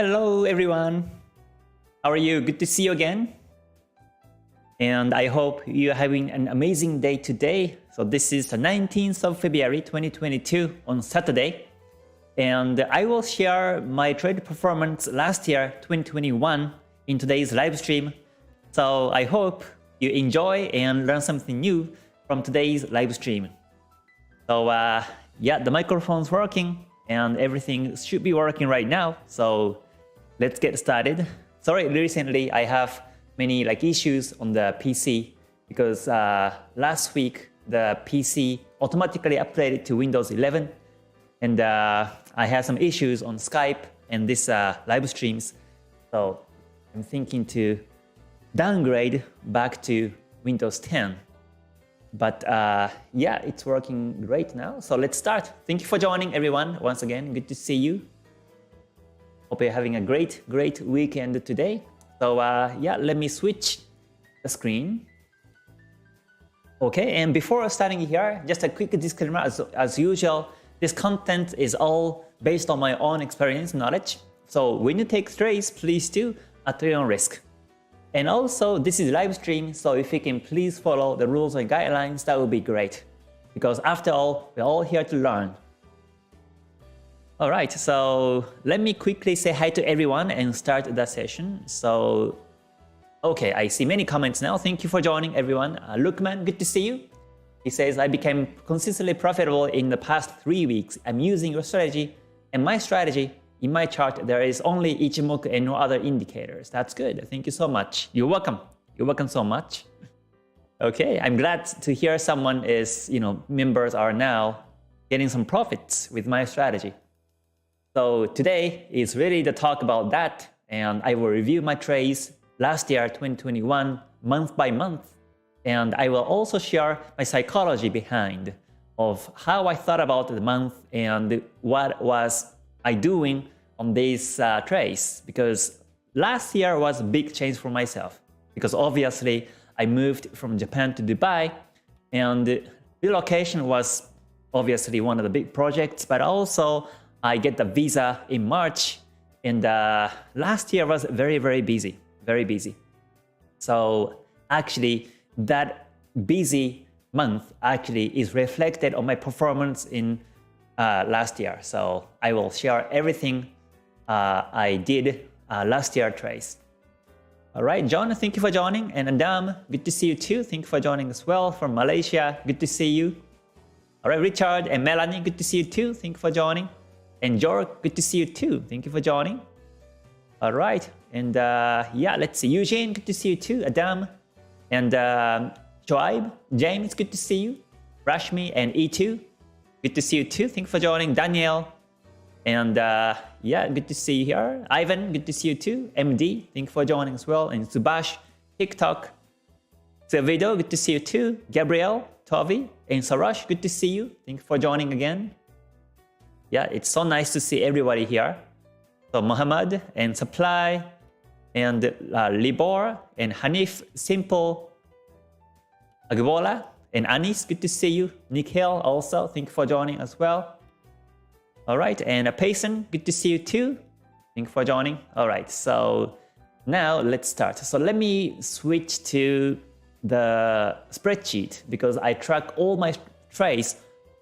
Hello everyone, how are you? Good to see you again. And I hope you're having an amazing day today. So this is the 19th of February 2022 on Saturday. And I will share my trade performance last year 2021 in today's live stream. So I hope you enjoy and learn something new from today's live stream. So yeah, the microphone's working and everything should be working right now. So let's get started. Sorry, recently I have many issues on the PC because last week the PC automatically upgraded to Windows 11 and I had some issues on Skype and this live streams. So I'm thinking to downgrade back to Windows 10. But yeah, it's working great now. So let's start. Thank you for joining everyone. Once again, good to see you. Hope you're having a great weekend today. So yeah, let me switch the screen. Okay, and before starting here, just a quick disclaimer as usual, this content is all based on my own experience knowledge. So when you take trades, please do at your own risk. And also, this is live stream, so if you can please follow the rules and guidelines, that would be great. Because after all, we're all here to learn. Alright, so let me quickly say hi to everyone and start the session. So, okay, I see many comments now. Thank you for joining everyone. Lukman, good to see you. He says, I became consistently profitable in the past 3 weeks. I'm using your strategy and my strategy. In my chart, there is only Ichimoku and no other indicators. That's good. Thank you so much. You're welcome. You're welcome so much. Okay, I'm glad to hear someone is, members are now getting some profits with my strategy. So today is really the talk about that, and I will review my trades last year, 2021, month by month. And I will also share my psychology behind of how I thought about the month and what was I doing on these trades, because last year was a big change for myself because obviously I moved from Japan to Dubai and relocation was obviously one of the big projects, but also I get the visa in March and last year was very busy. So actually that busy month actually is reflected on my performance in last year. So I will share everything I did last year trades. All right, John, thank you for joining. And Adam, good to see you too. Thank you for joining as well from Malaysia. Good to see you. All right, Richard and Melanie, good to see you too. Thank you for joining. And George, good to see you too. Thank you for joining. All right, and yeah, let's see. Eugene, good to see you too. Adam and Joab, James, good to see you. Rashmi and E2. Good to see you too. Thank you for joining. Daniel. And yeah, good to see you here. Ivan, good to see you too. MD, thank you for joining as well. And Subash, TikTok. Silvido, good to see you too. Gabriel, Tovi, and Sarash, good to see you. Thank you for joining again. Yeah, it's so nice to see everybody here. So Muhammad and Supply and Libor and Hanif, Simple, Agbola, and Anis, good to see you. Nikhil also, thank you for joining as well. All right, and Payson, good to see you too. Thank you for joining. All right, so now let's start. So let me switch to the spreadsheet because I track all my trades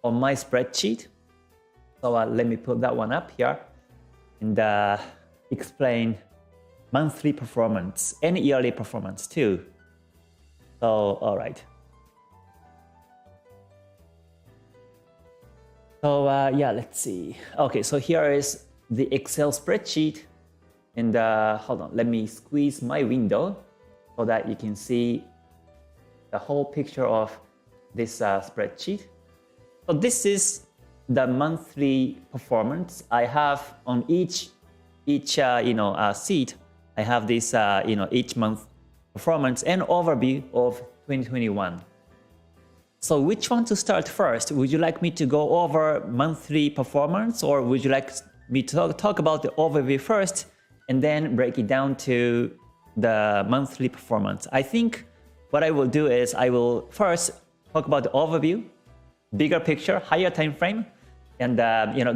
on my spreadsheet. So let me put that one up here and explain monthly performance and yearly performance too. So, all right. So yeah, let's see. Okay, so here is the Excel spreadsheet. And hold on, let me squeeze my window so that you can see the whole picture of this spreadsheet. So this is the monthly performance I have on each sheet. I have this each month performance and overview of 2021. So which one to start first? Would you like me to go over monthly performance, or would you like me to talk about the overview first and then break it down to the monthly performance? I think what I will do is I will first talk about the overview, bigger picture, higher time frame, and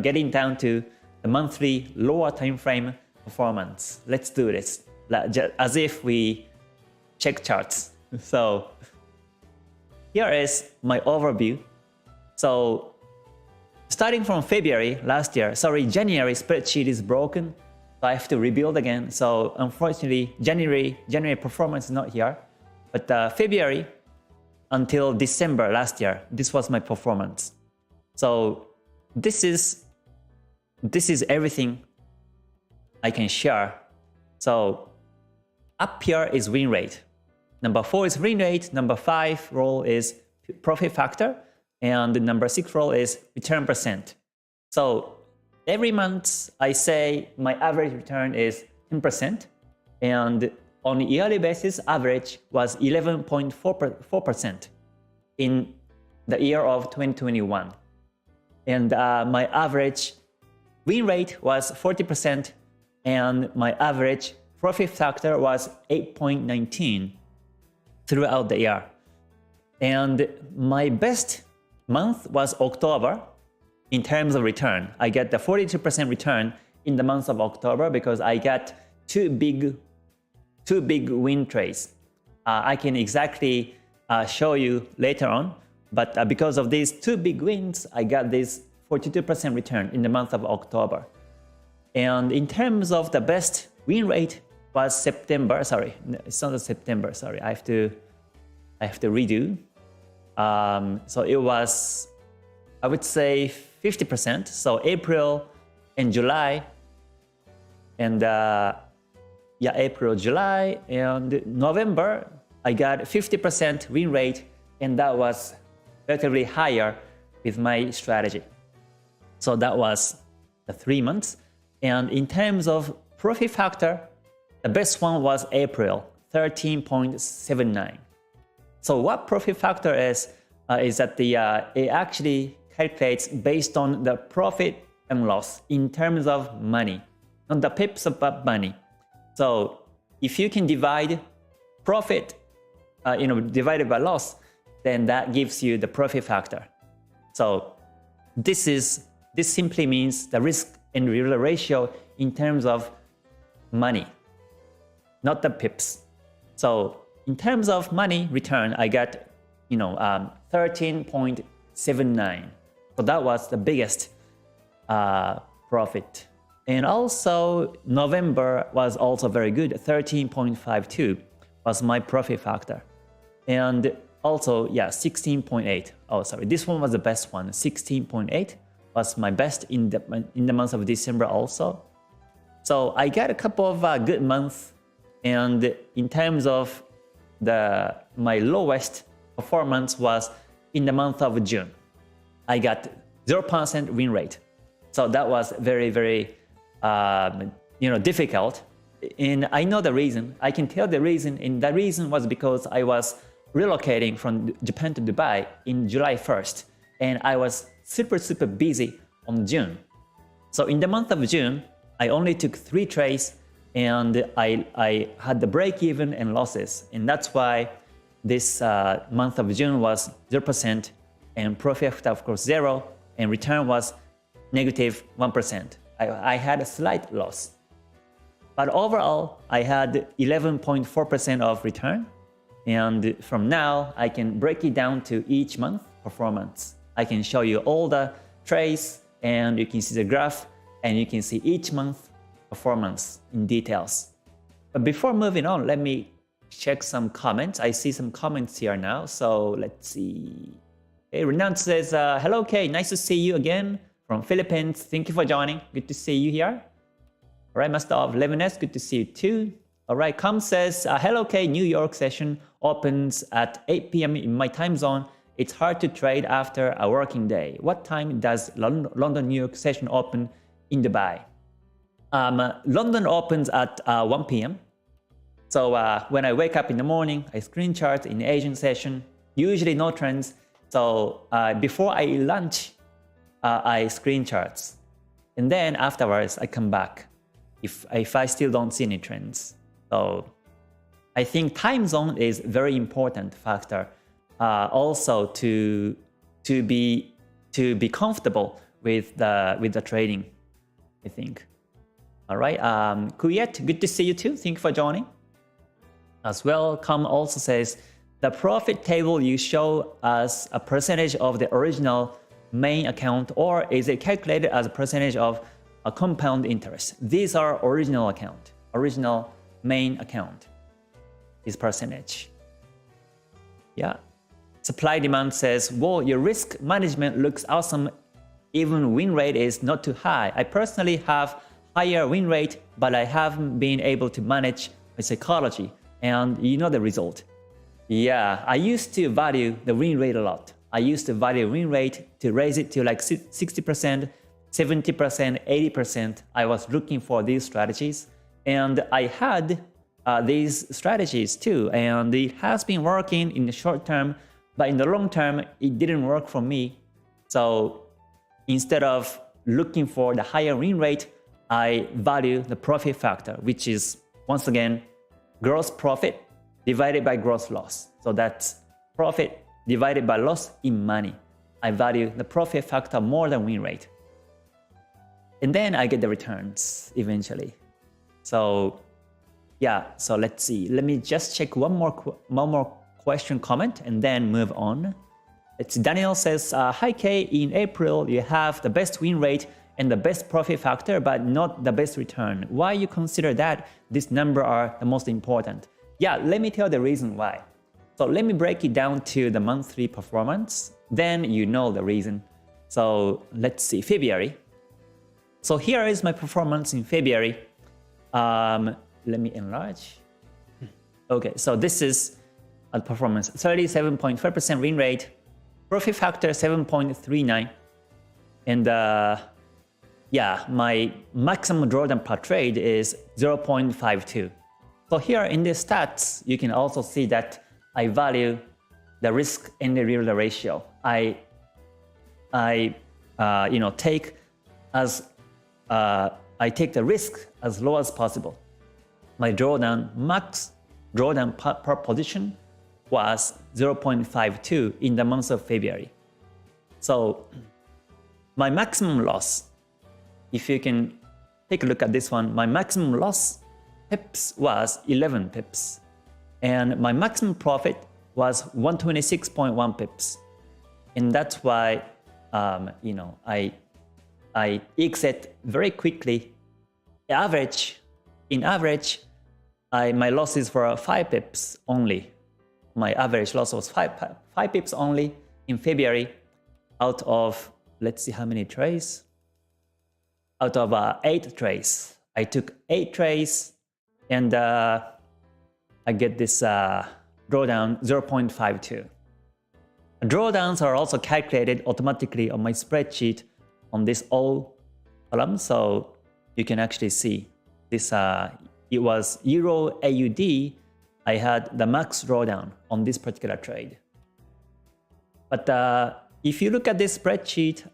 getting down to the monthly lower time frame performance. Let's do this as if we check charts. So here is my overview. So starting from February last year, sorry, January spreadsheet is broken. So I have to rebuild again. So unfortunately, January performance is not here. But February until December last year, this was my performance. So this is everything I can share. So up here is win rate. Number 4 is win rate. Number 5 role is profit factor. And the number 6 role is return percent. So every month I say my average return is 10%. And on a yearly basis, average was 11.4% in the year of 2021. And my average win rate was 40%. And my average profit factor was 8.19 throughout the year. And my best month was October in terms of return. I get the 42% return in the month of October because I got two big win trades. I can exactly show you later on, but because of these two big wins, I got this 42% return in the month of October. And in terms of the best win rate was September. Sorry, it's not September. Sorry, I have to redo. So it was, I would say 50%. So April and July, and April, July, and November, I got 50% win rate, and that was relatively higher with my strategy. So that was the 3 months. And in terms of profit factor, the best one was April, 13.79. So what profit factor is that it actually calculates based on the profit and loss in terms of money, not the pips but money. So if you can divide profit, divided by loss, then that gives you the profit factor. So this simply means the risk and reward ratio in terms of money, not the pips. So in terms of money return, I got 13.79. So that was the biggest profit. And also November was also very good. 13.52 was my profit factor. And also, 16.8. Oh, sorry, this one was the best one. 16.8 was my best in the month of December also. So I got a couple of good months. And in terms of my lowest performance was in the month of June. I got 0% win rate. So that was very, very difficult. And I know the reason. I can tell the reason. And the reason was because I was relocating from Japan to Dubai in July 1st. And I was super busy on June. So in the month of June, I only took 3 trades and I had the break even and losses. And that's why this month of June was 0% and profit of course 0 and return was negative 1%. I had a slight loss. But overall, I had 11.4% of return. And from now, I can break it down to each month performance. I can show you all the trades and you can see the graph and you can see each month performance in details. But before moving on, let me check some comments. I see some comments here now. So let's see. Hey, Renan says, hello Kay, nice to see you again from Philippines. Thank you for joining. Good to see you here. All right, Master of Lemoness, good to see you too. All right, Com says, hello Kay, New York session opens at 8 p.m. in my time zone. It's hard to trade after a working day. What time does London, New York session open in Dubai? London opens at 1 p.m. So when I wake up in the morning, I screen chart in the Asian session, usually no trends. So before I lunch, I screen charts. And then afterwards, I come back if I still don't see any trends. So I think time zone is a very important factor also to be comfortable with the trading, I think. All right. Kuyet, good to see you too. Thank you for joining. As well, Com also says, the profit table you show as a percentage of the original main account, or is it calculated as a percentage of a compound interest? These are original account, original main account is percentage. Yeah. Supply demand says, whoa, your risk management looks awesome. Even win rate is not too high. I personally have higher win rate, but I haven't been able to manage my psychology. And you know the result. Yeah, I used to value the win rate a lot. I used to value win rate to raise it to like 60%, 70%, 80%. I was looking for these strategies. And I had these strategies too. And it has been working in the short term, but in the long term, it didn't work for me. So instead of looking for the higher win rate, I value the profit factor, which is, once again, gross profit divided by gross loss. So that's profit divided by loss in money. I value the profit factor more than win rate. And then I get the returns eventually. So yeah, so let's see. Let me just check one more question comment and then move on. It's Daniel says, hi Kay, in April you have the best win rate and the best profit factor, but not the best return. Why you consider that this number are the most important? Yeah, let me tell the reason why. So let me break it down to the monthly performance, then you know the reason. So let's see, February. So here is my performance in February. Let me enlarge. Okay, so this is a performance, 37.5% win rate, profit factor 7.39, and yeah, my maximum drawdown per trade is 0.52. So here in the stats, you can also see that I value the risk and the reward ratio. I take the risk as low as possible. My max drawdown per position was 0.52 in the month of February. So my maximum loss, if you can take a look at this one, my maximum loss pips was 11 pips. And my maximum profit was 126.1 pips. And that's why, I exit very quickly. In average, my losses were 5 pips only. My average loss was 5 pips only in February out of, let's see how many trades. Out of 8 trades. I took 8 trades and I get this drawdown 0.52. Drawdowns are also calculated automatically on my spreadsheet on this all column, so you can actually see this. It was Euro AUD. I had the max drawdown on this particular trade. But if you look at this spreadsheet,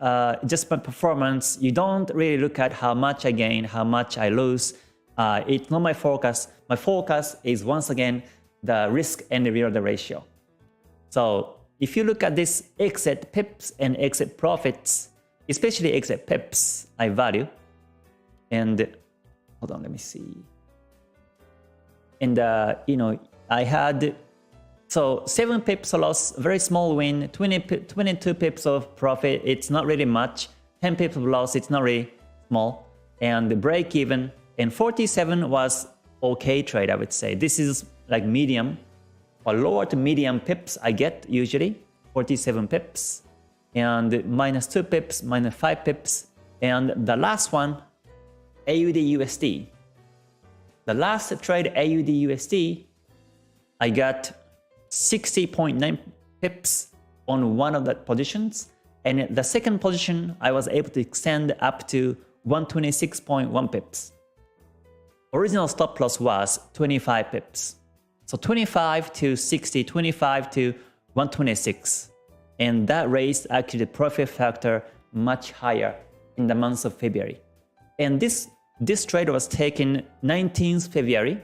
just my performance, you don't really look at how much I gain, how much I lose. It's not my focus. My focus is once again the risk and the reward ratio. So if you look at this exit pips and exit profits, especially exit pips, I value. And hold on, let me see. And I had 7 pips loss, very small win, 22 pips of profit, it's not really much, 10 pips of loss, it's not really small, and the break even, and 47 was okay trade, I would say. This is like medium or lower to medium pips I get usually, 47 pips, and -2 pips, -5 pips, and the last one, AUD USD. The last trade AUD USD, I got 60.9 pips on one of the positions, and the second position I was able to extend up to 126.1 pips. Original stop loss was 25 pips. So 25 to 60, 25 to 126. And that raised actually the profit factor much higher in the month of February. And this trade was taken 19th February.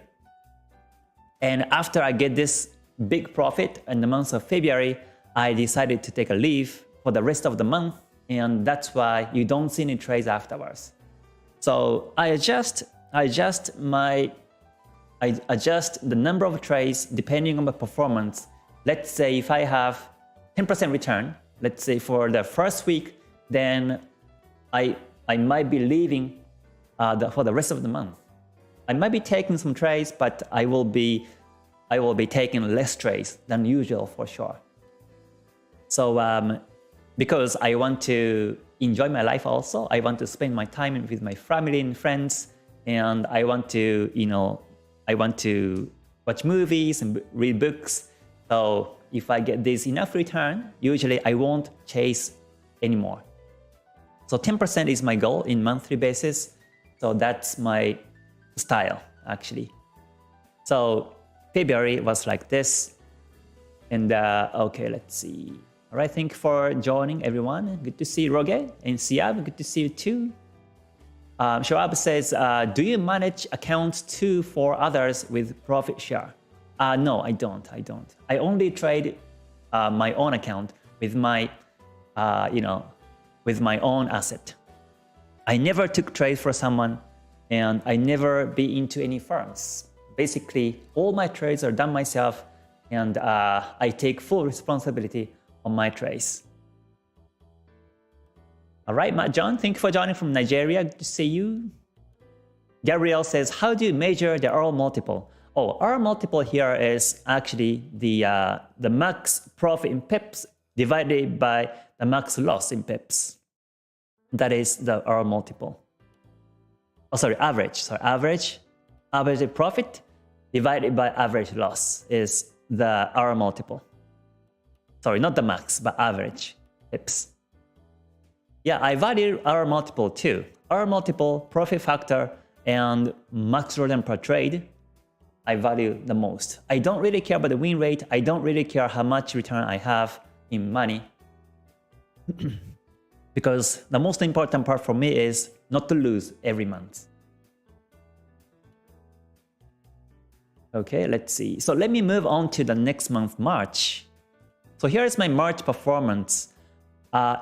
And after I get this big profit in the month of February, I decided to take a leave for the rest of the month. And that's why you don't see any trades afterwards. So I adjust I adjust the number of trades depending on my performance. Let's say if I have 10% return, let's say for the first week, then I might be leaving for the rest of the month. I might be taking some trades, but I will be taking less trades than usual for sure. So because I want to enjoy my life also, I want to spend my time with my family and friends, and I want to, watch movies and read books. So if I get this enough return, usually I won't chase anymore. So 10% is my goal in monthly basis. So that's my style actually. So February was like this. And okay, let's see. All right, thank you for joining everyone. Good to see Roge and Siab. Good to see you too. Shoab says, do you manage accounts too for others with profit share? No, I don't. I only trade my own account with my, with my own asset. I never took trade for someone, and I never be into any firms. Basically, all my trades are done myself, and I take full responsibility on my trades. All right, Matt John, thank you for joining from Nigeria. Good to see you. Gabriel says, how do you measure the R multiple? Oh, R multiple here is actually the max profit in pips divided by the max loss in pips. That is the R multiple. Oh, sorry, average. Sorry, average profit divided by average loss is the R multiple. Sorry, not the max, but average pips. Yeah, I value R multiple too. R multiple, profit factor, and max return per trade, I value the most. I don't really care about the win rate. I don't really care how much return I have in money. Because the most important part for me is not to lose every month. Okay, let's see. So let me move on to the next month, March. So here is my March performance.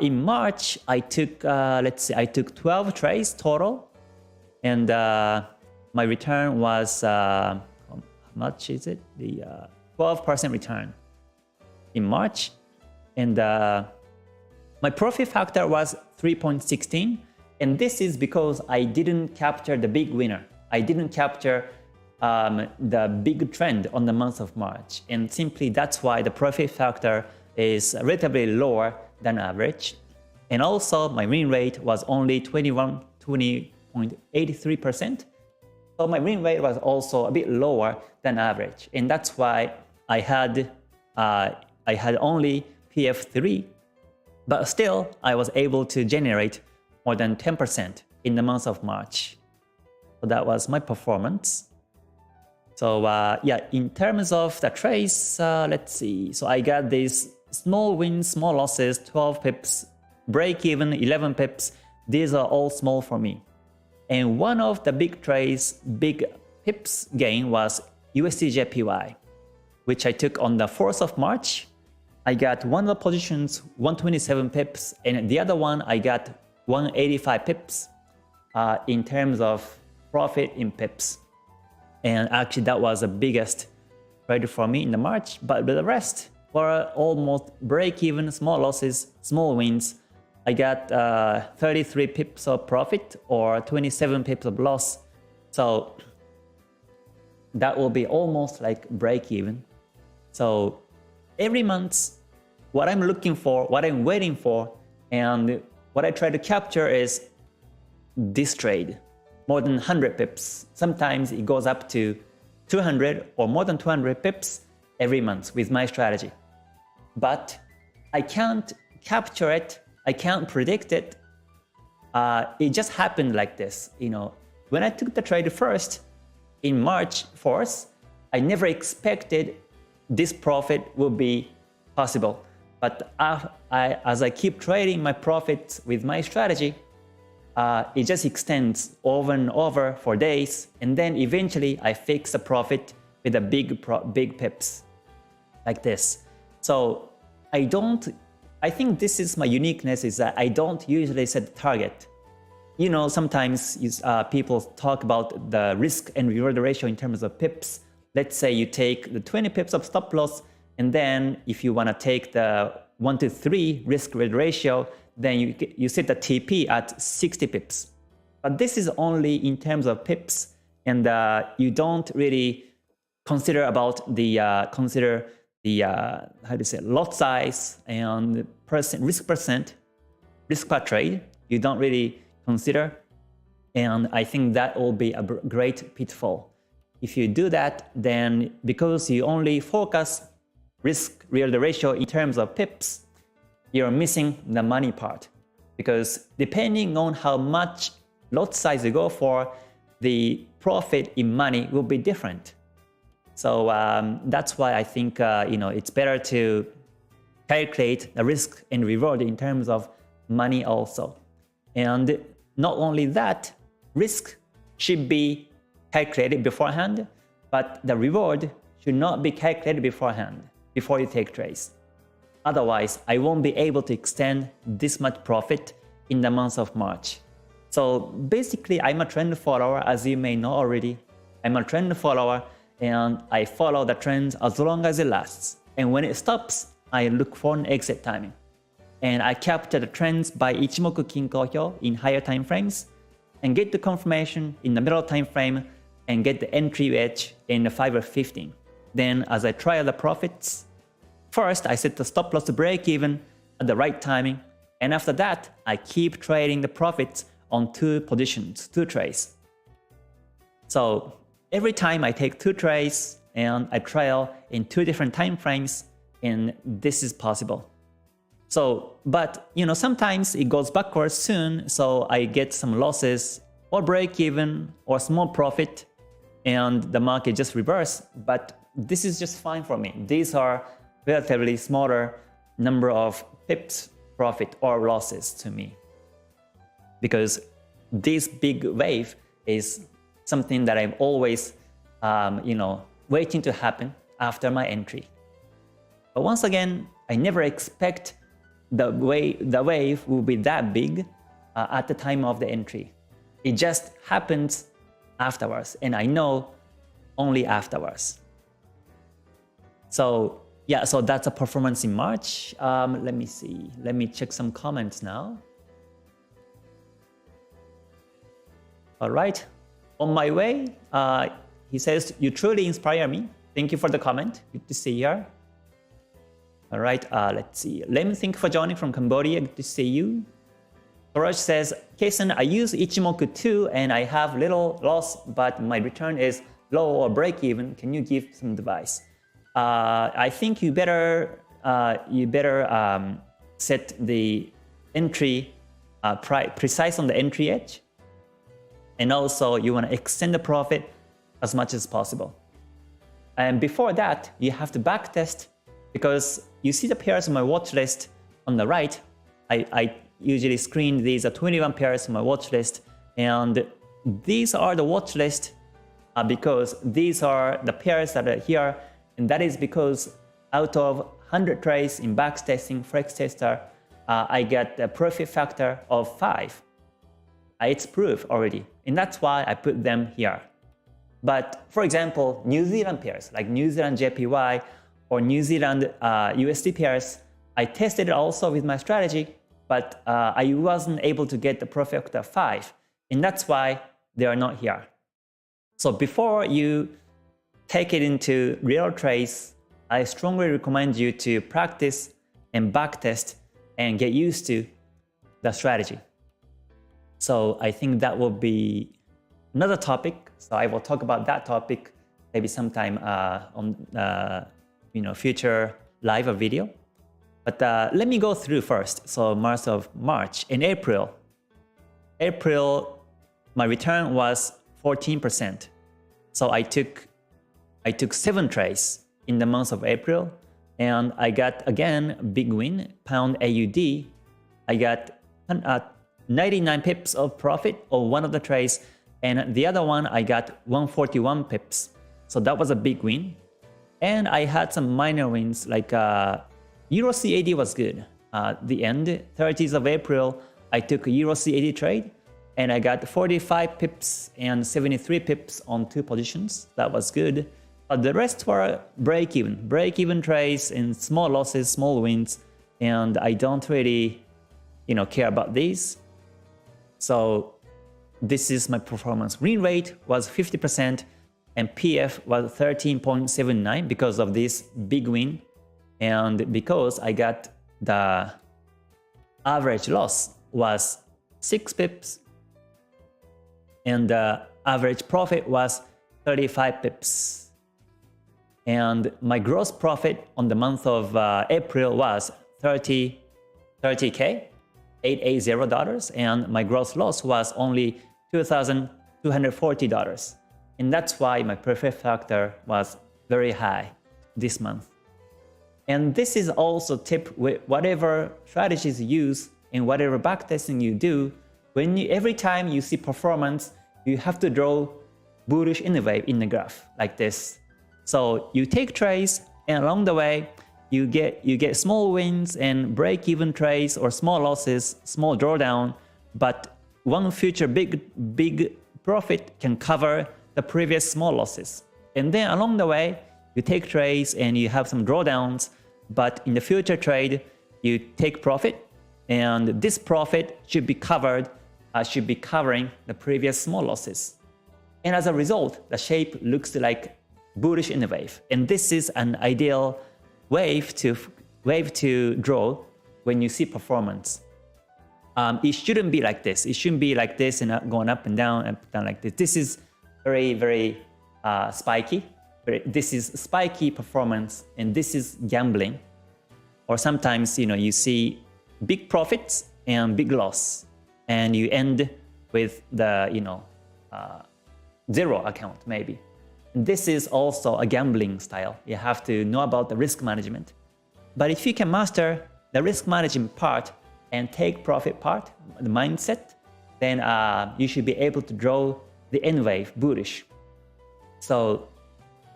In March, I took, let's see, I took 12 trades total. And my return was, how much is it? The 12% return in March. And my profit factor was 3.16. And this is because I didn't capture the big winner. I didn't capture the big trend on the month of March. And simply that's why the profit factor is relatively lower than average. And also my win rate was only 20.83%. So my win rate was also a bit lower than average. And that's why I had only PF3, but still I was able to generate more than 10% in the month of March. So that was my performance. So yeah, in terms of the trades, let's see. So I got these small wins, small losses, 12 pips, break even, 11 pips. These are all small for me. And one of the big trades, big pips gain was USDJPY, which I took on the 4th of March. I got one of the positions, 127 pips, and the other one I got 185 pips in terms of profit in pips. And actually that was the biggest trade for me in the March, but the rest were almost break-even, small losses, small wins. I got 33 pips of profit or 27 pips of loss. So that will be almost like break-even. So every month, what I'm looking for, what I'm waiting for, and what I try to capture is this trade. More than 100 pips. Sometimes it goes up to 200 or more than 200 pips every month with my strategy. But I can't capture it. I can't predict it. It just happened like this. When I took the trade first in March 4th, I never expected this profit would be possible. But as I keep trading my profits with my strategy, it just extends over and over for days, and then eventually I fix the profit with a big pips like this. So I think this is my uniqueness, is that I don't usually set the target. you know, sometimes people talk about the risk and reward ratio in terms of pips. Let's say you take the 20 pips of stop loss, and then if you want to take the 1 to 3 risk reward ratio, then you set the TP at 60 pips. But this is only in terms of pips, and you don't really consider about the how do you say, lot size and risk per trade. You don't really consider, and I think that will be a great pitfall. If you do that, then because you only focus risk reward ratio in terms of pips, you're missing the money part, because depending on how much lot size you go for, the profit in money will be different. So that's why I think it's better to calculate the risk and reward in terms of money also. And not only that, risk should be calculated beforehand, but the reward should not be calculated beforehand before you take trades. Otherwise, I won't be able to extend this much profit in the month of March. So basically, I'm a trend follower, as you may know already. I'm a trend follower, and I follow the trends as long as it lasts. And when it stops, I look for an exit timing. And I capture the trends by Ichimoku Kinko in higher time frames, and get the confirmation in the middle time frame, and get the entry edge in the 5 or 15. Then as I trial the profits, first I set the stop loss to break even at the right timing, and after that I keep trading the profits on 2 positions, 2 trades. So every time I take 2 trades and I trial in 2 different time frames, and this is possible. So, but sometimes it goes backwards soon, so I get some losses or break even or small profit, and the market just reverse. But this is just fine for me. These are relatively smaller number of pips profit or losses to me, because this big wave is something that I'm always waiting to happen after my entry. But once again, I never expect the wave will be that big at the time of the entry. It just happens afterwards, and I know only afterwards. So yeah, so that's a performance in March. Let me see. Let me check some comments now. All right, on my way, he says, "You truly inspire me." Thank you for the comment. Good to see you here. All right, let's see. Lem, thank you for joining from Cambodia. Good to see you. Toraj says, Kason, I use Ichimoku too, and I have little loss, but my return is low or break even. Can you give some advice? I think you better set the entry precise on the entry edge, and also you want to extend the profit as much as possible. And before that, you have to backtest, because you see the pairs on my watch list on the right. I usually screen these 21 pairs on my watch list, and these are the watch list because these are the pairs that are here, and that is because out of 100 trades in backtesting Forex Tester, I get a profit factor of 5. It's proof already, and that's why I put them here. But for example, New Zealand pairs like New Zealand JPY or New Zealand USD pairs, I tested it also with my strategy, but I wasn't able to get the profit factor 5, and that's why they are not here. So before you take it into real trades, I strongly recommend you to practice and backtest and get used to the strategy. So I think that will be another topic. So I will talk about that topic maybe sometime on future live or video. But let me go through first. So month of March and April. April, my return was 14%. So I took 7 trades in the month of April, and I got again a big win, pound AUD. I got 99 pips of profit on one of the trades, and the other one I got 141 pips. So that was a big win. And I had some minor wins, like Euro CAD was good. The end, 30th of April, I took a Euro CAD trade, and I got 45 pips and 73 pips on 2 positions. That was good. But the rest were break-even trades and small losses, small wins, and I don't really, care about these. So this is my performance. Win rate was 50% and PF was 13.79 because of this big win, and because I got the average loss was 6 pips and the average profit was 35 pips. And my gross profit on the month of April was $30K, $880, and my gross loss was only $2,240. And that's why my profit factor was very high this month. And this is also tip with whatever strategies you use and whatever backtesting you do. Every time you see performance, you have to draw bullish in the wave in the graph like this. So you take trades, and along the way, you get small wins and break-even trades or small losses, small drawdown. But one future big profit can cover the previous small losses. And then along the way, you take trades and you have some drawdowns. But in the future trade, you take profit, and this profit should be covering the previous small losses. And as a result, the shape looks like bullish in the wave. And this is an ideal wave to draw when you see performance. It shouldn't be like this. It shouldn't be like this and going up and down like this. This is very spiky. This is spiky performance, and this is gambling. Or sometimes you see big profits and big loss, and you end with the zero account maybe. And this is also a gambling style. You have to know about the risk management. But if you can master the risk management part and take profit part, the mindset, then you should be able to draw the N wave bullish. So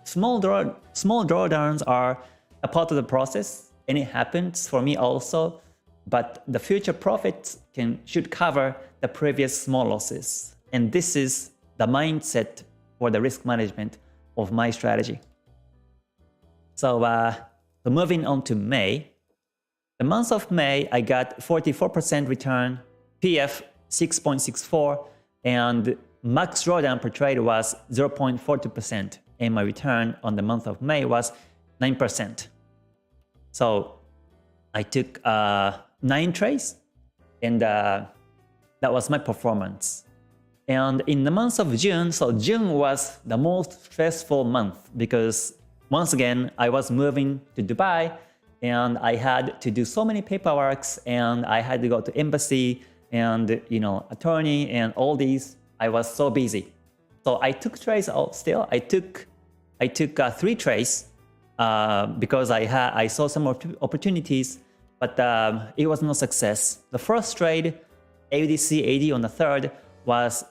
small drawdowns are a part of the process, and it happens for me also. But the future profits should cover the previous small losses. And this is the mindset for the risk management of my strategy. So moving on to May. The month of May, I got 44% return, PF 6.64, and max drawdown per trade was 0.42%, and my return on the month of May was 9%. So I took 9 trades, and that was my performance. And in the month of June, so June was the most stressful month because once again, I was moving to Dubai, and I had to do so many paperworks, and I had to go to embassy and attorney and all these. I was so busy. So I took trades still. I took 3 trades because I saw some opportunities, but it was no success. The first trade, AUDC AD on the 3rd, was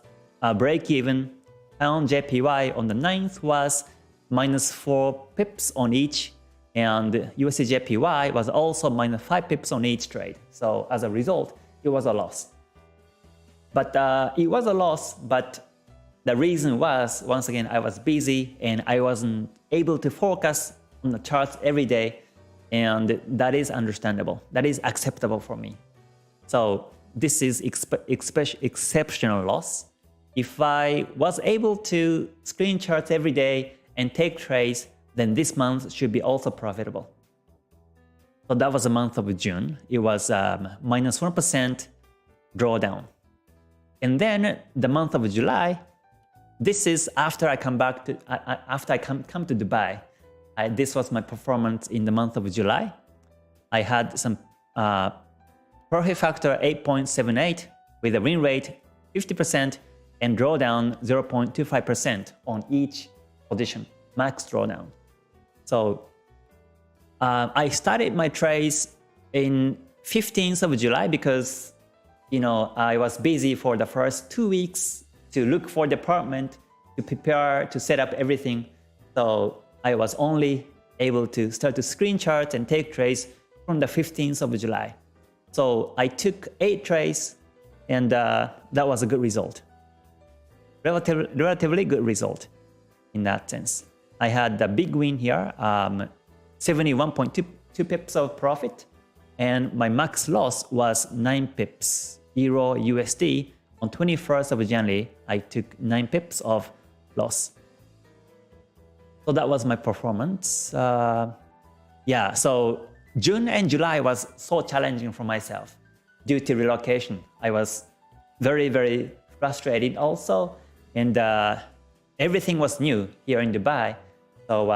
break even. Pound JPY on the 9th was -4 pips on each, and USD JPY was also -5 pips on each trade. So as a result, it was a loss. But it was a loss, but the reason was, once again, I was busy and I wasn't able to focus on the charts every day, and that is understandable. That is acceptable for me. So this is exceptional loss. If I was able to screen charts every day and take trades, then this month should be also profitable. So that was the month of June. It was -1% drawdown. And then the month of July, this is after I come to Dubai. This was my performance in the month of July. I had some profit factor 8.78 with a win rate 50% and drawdown 0.25% on each position, max drawdown. So I started my trades in 15th of July because I was busy for the first 2 weeks to look for the apartment, to prepare, to set up everything. So I was only able to start to screen chart and take trades from the 15th of July. So I took 8 trades And that was a good result. Relatively good result in that sense. I had a big win here, 71.2 pips of profit, and my max loss was 9 pips, Euro USD. On 21st of January, I took 9 pips of loss. So that was my performance. Yeah, so June and July was so challenging for myself due to relocation. I was very, very frustrated also, and everything was new here in Dubai. So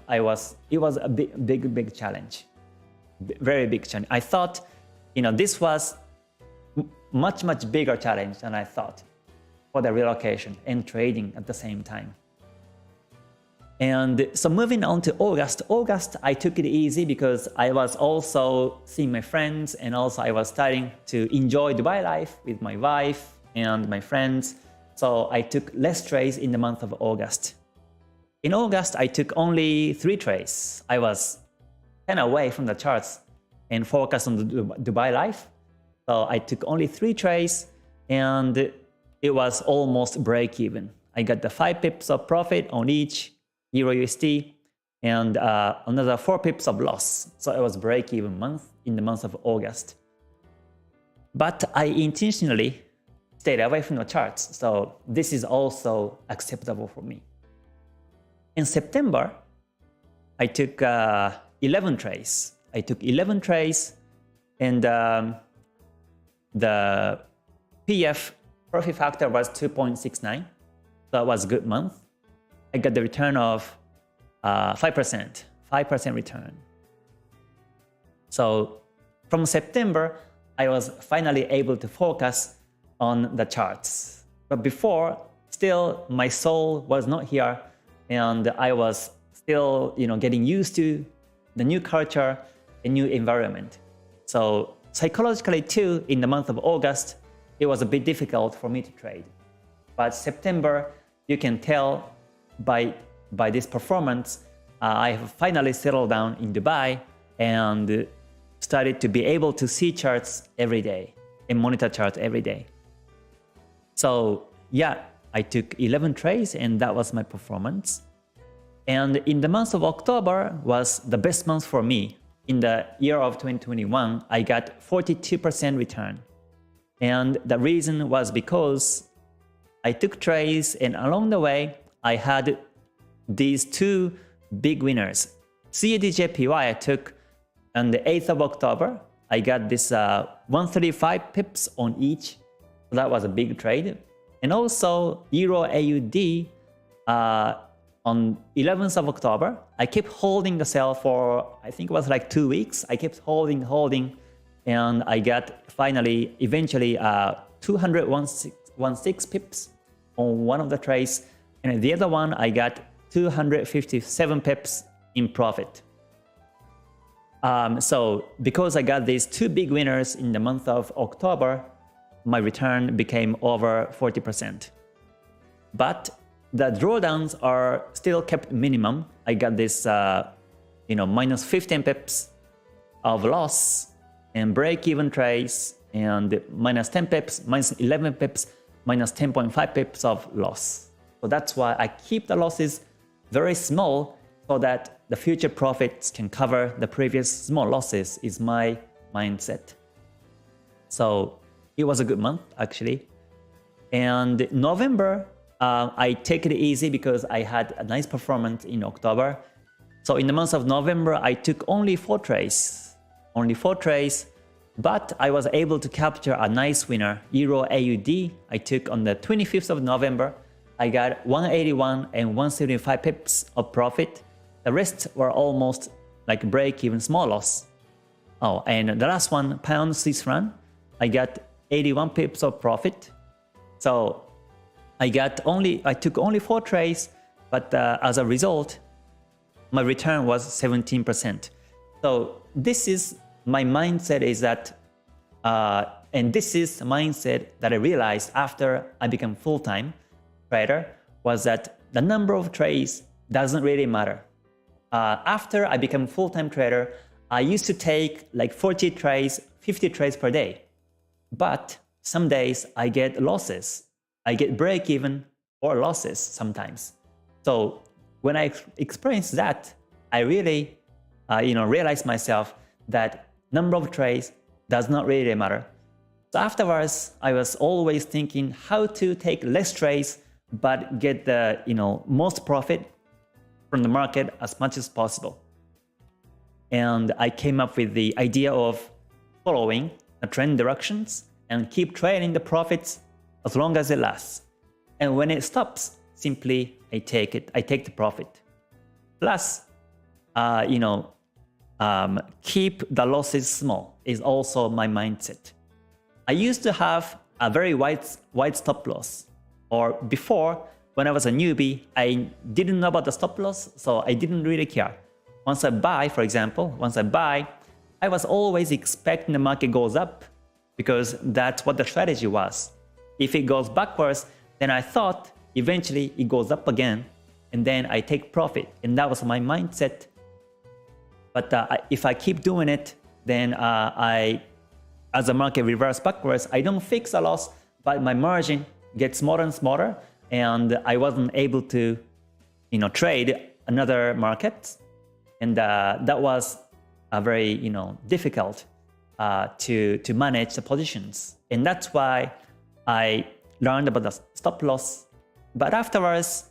it was a big challenge, very big challenge. I thought, this was much bigger challenge than I thought for the relocation and trading at the same time. And so moving on to August, I took it easy because I was also seeing my friends, and also I was starting to enjoy Dubai life with my wife and my friends. So I took less trades in the month of August. In August, I took only 3 trades. I was kind of away from the charts and focused on the Dubai life. So I took only 3 trades, and it was almost break even. I got the 5 pips of profit on each Euro USD and another 4 pips of loss. So it was break even month in the month of August. But I intentionally stayed away from the charts. So this is also acceptable for me. In September, I took 11 trades. I took 11 trades, and the PF profit factor was 2.69. So it was a good month. I got the return of 5% return. So from September, I was finally able to focus on the charts. But before, still my soul was not here, and I was still, getting used to the new culture, a new environment. So psychologically too, in the month of August, it was a bit difficult for me to trade. But September, you can tell by this performance, I have finally settled down in Dubai and started to be able to see charts every day and monitor charts every day. So yeah, I took 11 trades, and that was my performance. And in the month of October was the best month for me. In the year of 2021, I got 42% return. And the reason was because I took trades, and along the way, I had these 2 big winners. CADJPY I took on the 8th of October. I got this 135 pips on each. So that was a big trade. And also Euro AUD on 11th of October. I kept holding the sell for, I think it was like 2 weeks. I kept holding, and I got eventually 216 pips on one of the trades. And the other one, I got 257 pips in profit. So because I got these 2 big winners in the month of October, my return became over 40%. But the drawdowns are still kept minimum. I got this, minus 15 pips of loss and break-even trades, and minus 10 pips, minus 11 pips, minus 10.5 pips of loss. So that's why I keep the losses very small so that the future profits can cover the previous small losses is my mindset. So it was a good month actually. And November, I take it easy because I had a nice performance in October. So in the month of November, I took only 4 trades. But I was able to capture a nice winner, Euro AUD. I took on the 25th of November. I got 181 and 175 pips of profit. The rest were almost like break-even small loss. Oh, and the last one, pound Swiss franc, I got 81 pips of profit. So I took only 4 trades, but as a result, my return was 17%. So this is my mindset is that, and this is the mindset that I realized after I became full-time trader, was that the number of trades doesn't really matter. After I became full-time trader, I used to take like 40 trades, 50 trades per day. But some days I get losses. I get break even or losses sometimes. So when I experience that, I really realize myself that number of trades does not really matter. So afterwards, I was always thinking how to take less trades but get the most profit from the market as much as possible. And I came up with the idea of following the trend directions and keep trading the profits as long as it lasts. And when it stops, simply I take the profit. Plus, keep the losses small is also my mindset. I used to have a very wide stop loss. Or before, when I was a newbie, I didn't know about the stop loss, so I didn't really care. Once I buy, for example, I was always expecting the market goes up because that's what the strategy was. If it goes backwards, then I thought eventually it goes up again, and then I take profit, and that was my mindset. But if I keep doing it, then as the market reverses backwards, I don't fix a loss, but my margin gets smaller and smaller, and I wasn't able to, trade another market, and that was very, difficult to manage the positions, and that's why I learned about the stop loss. But afterwards,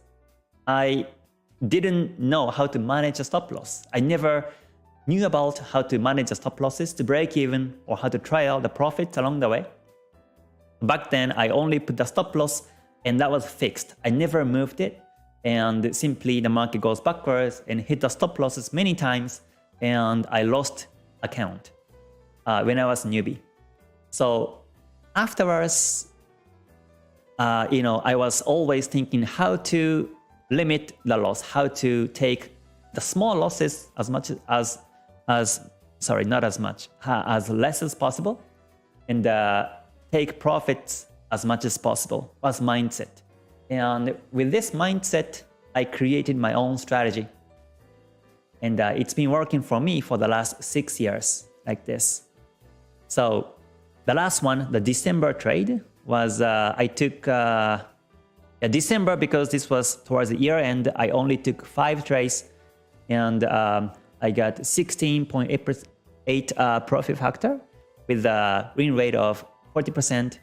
I didn't know how to manage a stop loss. I never knew about how to manage the stop losses to break even or how to trial the profits along the way. Back then, I only put the stop loss and that was fixed. I never moved it, and simply the market goes backwards and hit the stop losses many times, and I lost account when I was a newbie. So afterwards, I was always thinking how to limit the loss, how to take the small losses as less as possible, and take profits as much as possible was mindset. And with this mindset, I created my own strategy. And it's been working for me for the last 6 years like this. So the last one, the December trade, was I took December because this was towards the year end. I only took 5 trades, and I got 16.8% profit factor with a win rate of 40%,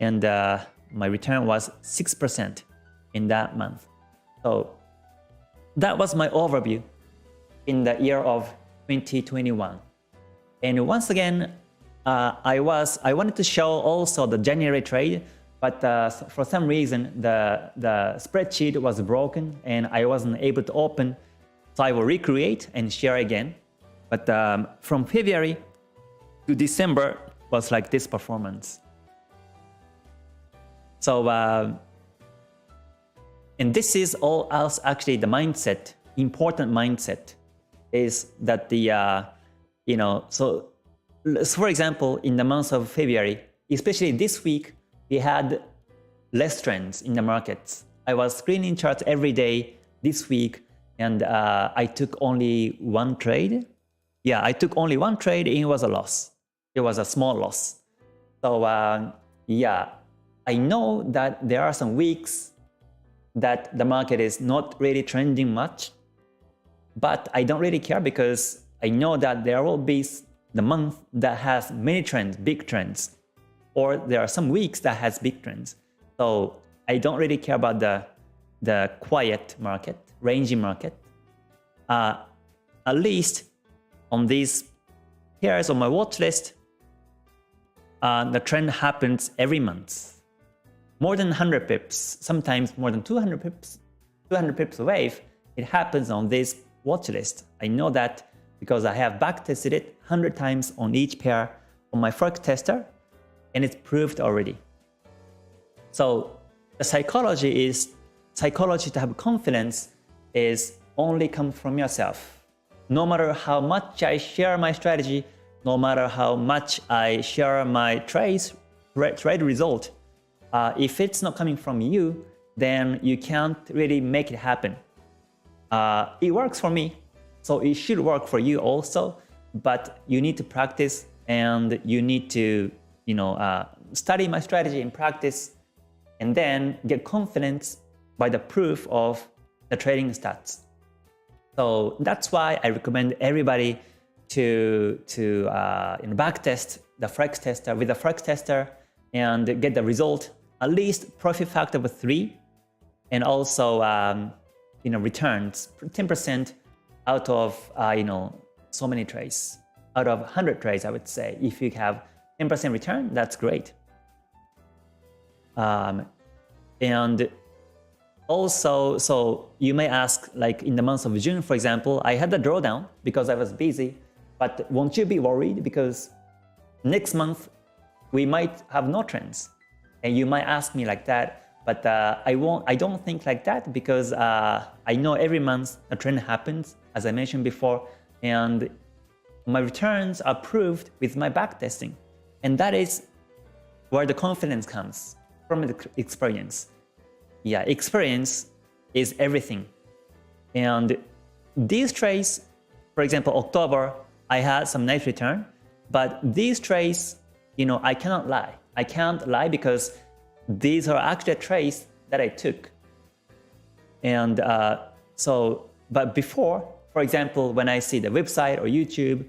and my return was 6% in that month. So that was my overview in the year of 2021. And once again, I wanted to show also the January trade, but for some reason the spreadsheet was broken and I wasn't able to open, so I will recreate and share again. But from February to December was like this performance. So and this is all else actually the mindset, important mindset is that the so for example, in the month of February, especially this week, we had less trends in the markets. I was screening charts every day this week, and I took only 1 trade. Yeah, I took only 1 trade and it was a loss. It was a small loss. So yeah, I know that there are some weeks that the market is not really trending much, but I don't really care because I know that there will be the month that has many trends, big trends, or there are some weeks that has big trends. So I don't really care about the quiet market, ranging market. At least on these pairs on my watch list, the trend happens every month. More than 100 pips, sometimes more than 200 pips, 200 pips a wave, it happens on this watch list. I know that because I have backtested it 100 times on each pair on my Forex Tester, and it's proved already. So the psychology to have confidence is only comes from yourself. No matter how much I share my strategy, no matter how much I share my trade result, if it's not coming from you, then you can't really make it happen. It works for me, so it should work for you also, but you need to practice and you need to study my strategy in practice, and then get confidence by the proof of the trading stats. So that's why I recommend everybody to backtest the Forex Tester with the Forex Tester and get the result, at least profit factor of 3, and also returns 10% out of so many trades. Out of 100 trades, I would say, if you have 10% return, that's great. And also, so you may ask, like in the month of June, for example, I had a drawdown because I was busy, but won't you be worried because next month we might have no trends? And you might ask me like that, but I don't think like that because I know every month a trend happens, as I mentioned before, and my returns are proved with my backtesting. And that is where the confidence comes, from the experience. Yeah, experience is everything. And these trades, for example, October, I had some nice return, but these trades, I cannot lie. I can't lie because these are actually trades that I took. And but before, for example, when I see the website or YouTube,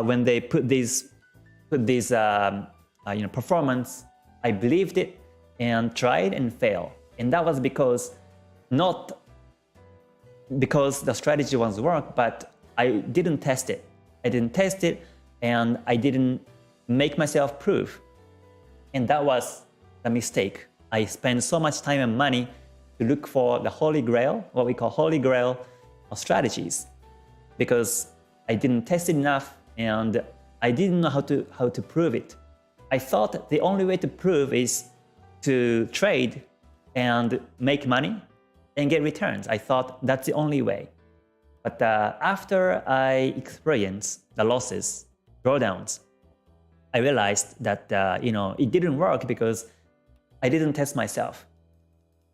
when they put these performance, I believed it and tried and failed. And that was not because the strategy was work, but I didn't test it. I didn't test it and I didn't make myself prove. And that was the mistake. I spent so much time and money to look for the holy grail, what we call holy grail of strategies, because I didn't test it enough and I didn't know how to prove it. I thought the only way to prove is to trade and make money and get returns. I thought that's the only way. But after I experienced the losses, drawdowns, I realized that it didn't work because I didn't test myself.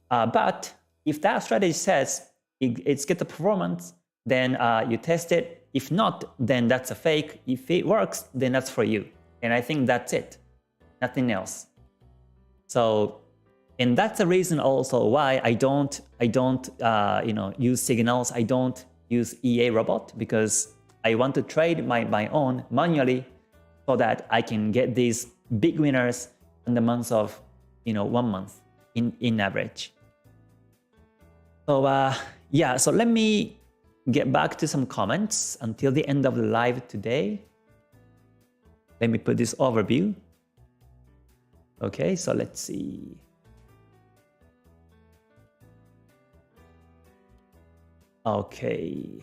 But if that strategy says it's get the performance, then you test it. If not, then that's a fake. If it works, then that's for you. And I think that's it. Nothing else. So, and that's the reason also why I don't use signals. I don't use EA robot because I want to trade my own manually so that I can get these big winners in the months of 1 month in average. So yeah, so let me get back to some comments until the end of the live today. Let me put this overview. Okay, so let's see. Okay.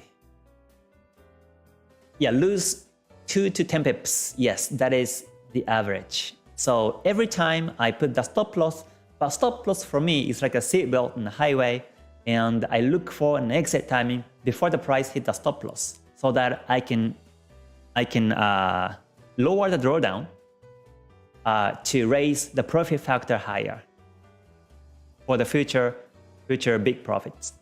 Yeah, lose 2 to 10 pips. Yes, that is the average. So every time I put the stop loss, but stop loss for me is like a seatbelt on the highway, and I look for an exit timing before the price hit the stop loss, so that I can lower the drawdown to raise the profit factor higher for the future big profits.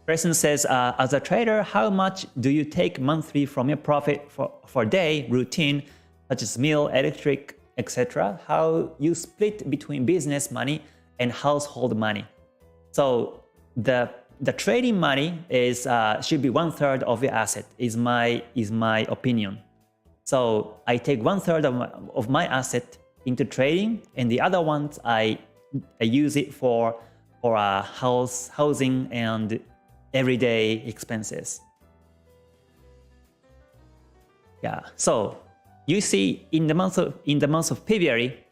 Person says, as a trader, how much do you take monthly from your profit for day routine, such as meal, electric, etc.? How you split between business money and household money? So the trading money is should be 1/3 of your asset. Is my opinion. So I take 1/3 of my asset into trading, and the other ones I use it for housing and everyday expenses. Yeah. So you see, in the month of February,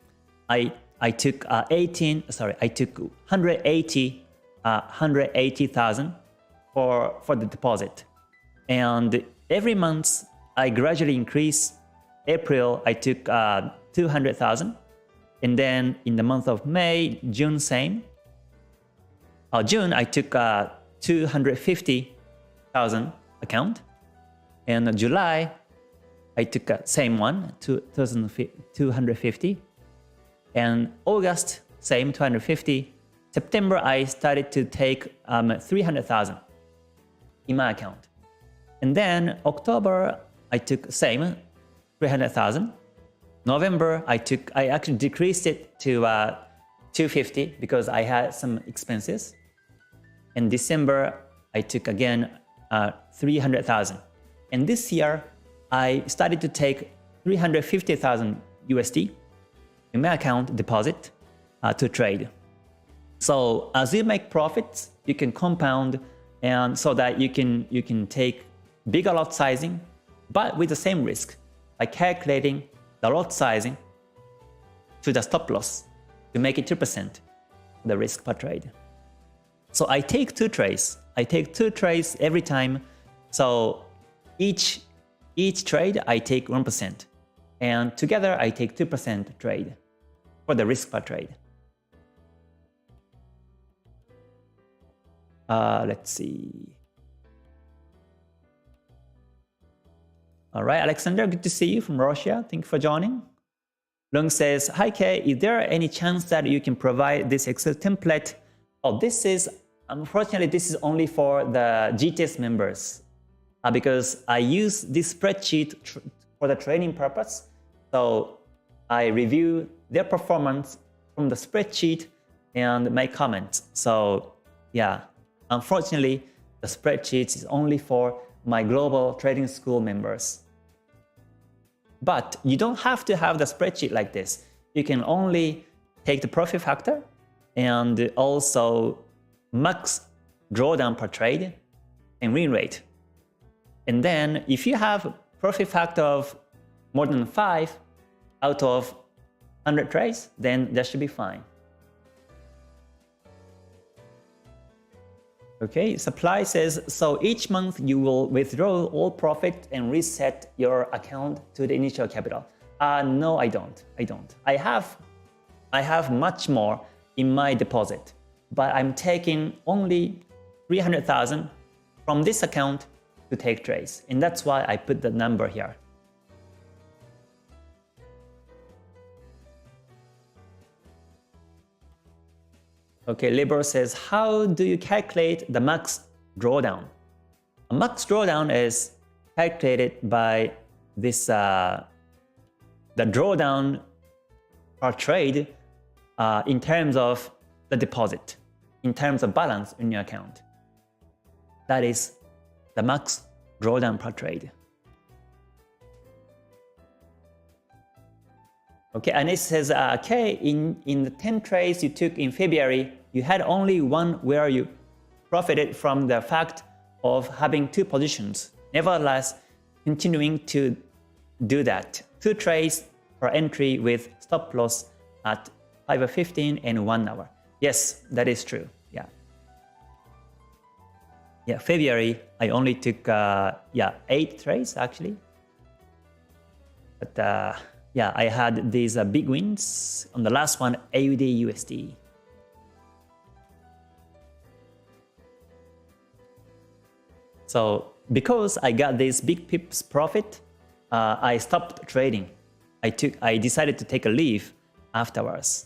I took 180,000 for the deposit, and every month I gradually increase. April I took 200,000, and then in the month of May, June same. June I took 250,000 account, and July I took same one, 250, and August same 250. September I started to take 300,000 in my account, and then October I took same 300,000, November, I actually decreased it to 250 because I had some expenses. In December, I took again 300,000. And this year, I started to take 350,000 USD in my account deposit to trade. So as you make profits, you can compound, and so that you can take bigger lot sizing, but with the same risk by calculating the lot sizing to the stop loss to make it 2% the risk per trade. So I take 2 trades. I take 2 trades every time. So each trade I take 1%, and together I take 2% trade for the risk per trade. Let's see. All right, Alexander, good to see you from Russia. Thank you for joining. Long says, hi Kay, is there any chance that you can provide this Excel template? Oh, unfortunately, this is only for the GTS members because I use this spreadsheet for the training purpose. So I review their performance from the spreadsheet and make comments. So yeah, unfortunately, the spreadsheet is only for my global trading school members. But you don't have to have the spreadsheet like this. You can only take the profit factor and also max drawdown per trade and win rate. And then if you have profit factor of more than 5 out of 100 trades, then that should be fine. Okay, Supply says, so each month you will withdraw all profit and reset your account to the initial capital. No, I don't. I have much more in my deposit, but I'm taking only 300,000 from this account to take trades. And that's why I put the number here. Okay, Libor says, how do you calculate the max drawdown? A max drawdown is calculated by this the drawdown per trade in terms of the deposit, in terms of balance in your account. That is the max drawdown per trade. Okay, and it says, okay, in the 10 trades you took in February, you had only one where you profited from the fact of having 2 positions. Nevertheless, continuing to do that. 2 trades per entry with stop loss at 5:15 and 1 hour. Yes, that is true. Yeah, February, I only took 8 trades actually. But yeah, I had these big wins. On the last one, AUD USD. So because I got this big pips profit, I stopped trading. I decided to take a leave afterwards.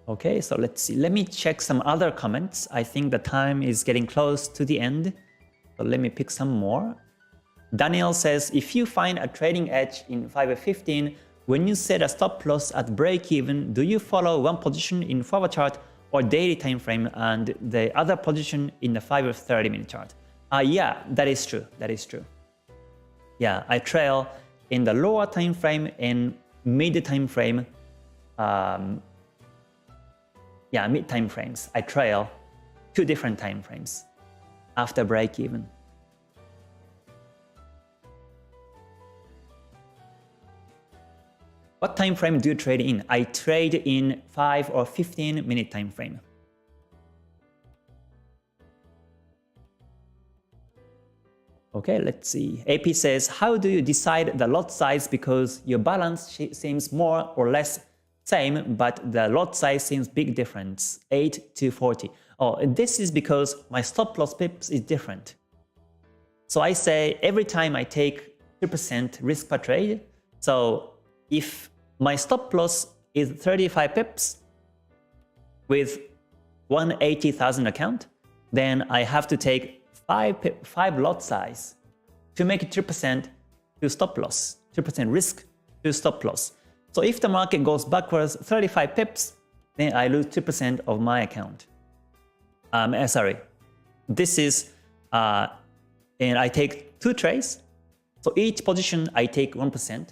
Okay, so let's see. Let me check some other comments. I think the time is getting close to the end. So let me pick some more. Daniel says, if you find a trading edge in 5:15, when you set a stop loss at break even, do you follow one position in forward chart or daily time frame and the other position in the 5 or 30-minute chart? Yeah, that is true. That is true. Yeah, I trail in the lower time frame and mid time frame. Mid time frames. I trail 2 different time frames after break even. What time frame do you trade in? I trade in 5 or 15-minute time frame. Okay, let's see. AP says, how do you decide the lot size because your balance seems more or less same, but the lot size seems big difference, 8 to 40. Oh, this is because my stop loss pips is different. So I say every time I take 2% risk per trade. So if my stop loss is 35 pips with 180,000 account, then I have to take 5 lot size to make it 2% to stop loss, 2% risk to stop loss. So if the market goes backwards 35 pips, then I lose 2% of my account. Sorry, this is, and I take 2 trades. So each position I take 1%.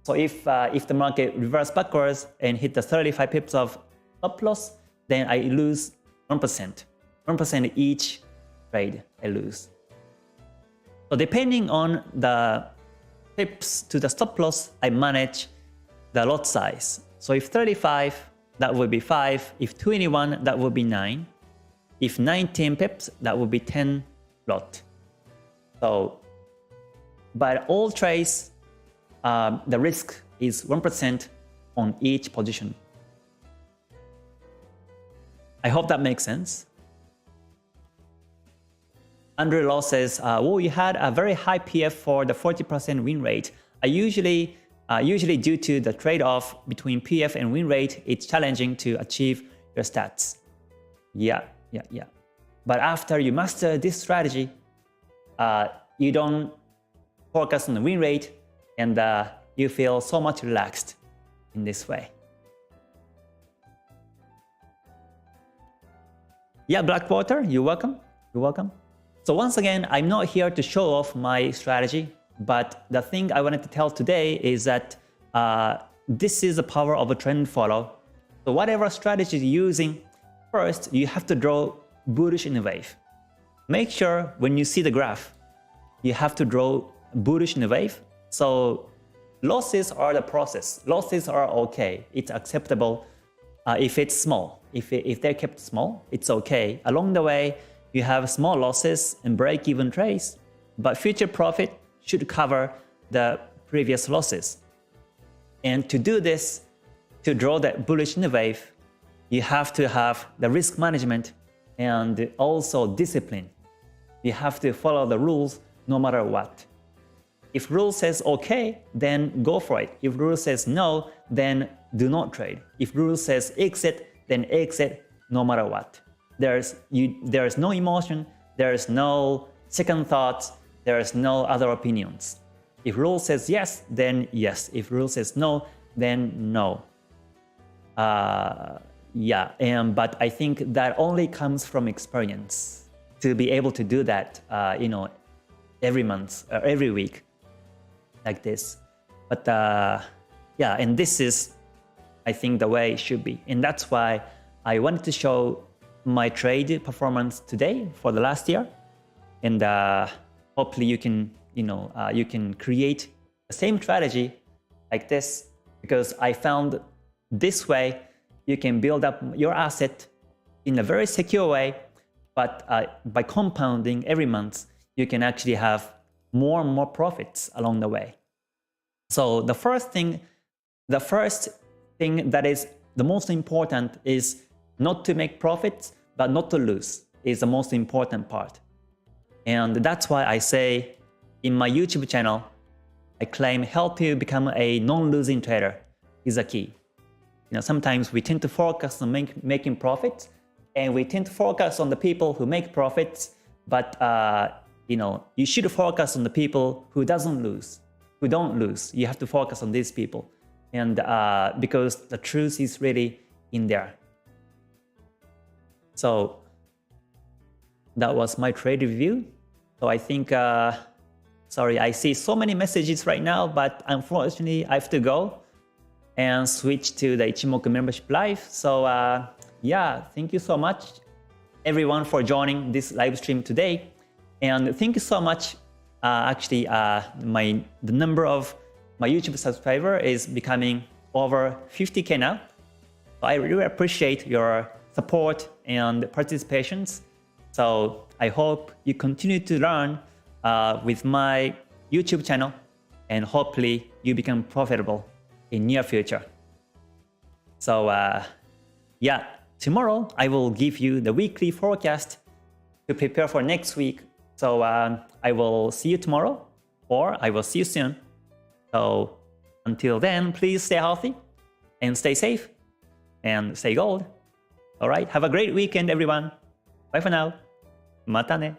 So if the market reverses backwards and hit the 35 pips of stop loss, then I lose 1%. 1% each trade I lose. So depending on the pips to the stop loss, I manage the lot size. So if 35, that would be 5. If 21, that would be 9. If 19 pips, that would be 10 lot. So by all trades, the risk is 1% on each position. I hope that makes sense. Andrew Law says, well, you had a very high PF for the 40% win rate. Usually due to the trade-off between PF and win rate, it's challenging to achieve your stats. Yeah. But after you master this strategy, you don't focus on the win rate, and you feel so much relaxed in this way. Yeah, Blackwater, you're welcome. You're welcome. So once again, I'm not here to show off my strategy, but the thing I wanted to tell today is that this is the power of a trend follow. So whatever strategy you're using, first you have to draw bullish in a wave. Make sure when you see the graph, you have to draw bullish in a wave. So losses are the process. Losses are okay. It's acceptable if it's small. If they're kept small, it's okay. Along the way, you have small losses and break-even trades, but future profit should cover the previous losses. And to do this, to draw that bullish in the wave, you have to have the risk management and also discipline. You have to follow the rules no matter what. If rule says okay, then go for it. If rule says no, then do not trade. If rule says exit, then exit no matter what. There is no emotion, there is no second thoughts, there is no other opinions. If rule says yes, then yes. If rule says no, then no. But I think that only comes from experience to be able to do that, every month or every week like this. But and this is, I think, the way it should be. And that's why I wanted to show my trade performance today for the last year. And hopefully you can, you can create the same strategy like this, because I found this way you can build up your asset in a very secure way, but by compounding every month, you can actually have more and more profits along the way. So the first thing that is the most important is not to make profits, but not to lose is the most important part. And that's why I say in my YouTube channel, I claim help you become a non-losing trader is a key. Sometimes we tend to focus on making profits, and we tend to focus on the people who make profits, but you should focus on the people who don't lose. You have to focus on these people, and because the truth is really in there. So that was my trade review. So I think, sorry, I see so many messages right now, but unfortunately I have to go and switch to the Ichimoku membership live. So thank you so much everyone for joining this live stream today. And thank you so much. The number of my YouTube subscriber is becoming over 50K now. So I really appreciate your support and participations. So I hope you continue to learn with my YouTube channel, and hopefully you become profitable in near future. So tomorrow I will give you the weekly forecast to prepare for next week. So I will see you tomorrow, or I will see you soon. So until then, please stay healthy and stay safe and stay gold. All right, have a great weekend, everyone. Bye for now. Mata ne.